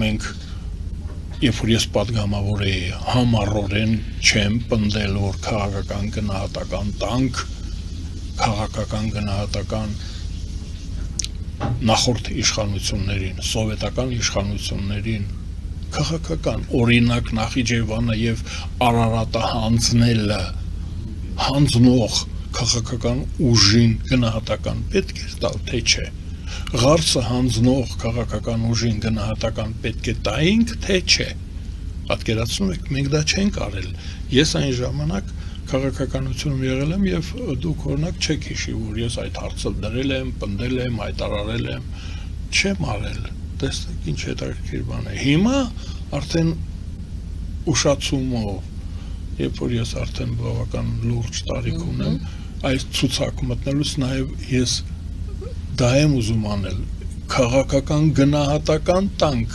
մենք երբ որ ես պատգամավոր էի համառորեն չեմ պնդել որ քաղաքական գնահատական տանք քաղաքական գնահատական նախորդ իշխանություններին սովետական իշխանություններին քաղաքական օրինակ Նախիջևանը եւ Արարատը հանձնող քաղաքական ուժին գնահատական պետք է տալ թե չէ Ղարսը հանձնող քաղաքական ուժին գնահատական պետք է տայինք թե չէ պատկերացնում եք մենք դա չենք արել ես այն ժամանակ քաղաքականությունում եղել եմ եւ դուք օրինակ չեք հիշի որ ես այդ հարցը դրել եմ պնդել եմ հայտարարել եմ չեմ արել տեսեք ինչ հետաքրքիր բան է հիմա արդեն ուշացումով երբ որ ես արդեն բավական լուրջ տարիք ունեմ այս ցուցակ մտնելուց նաեւ ես դա եմ ուզում անել քաղաքական գնահատական տանք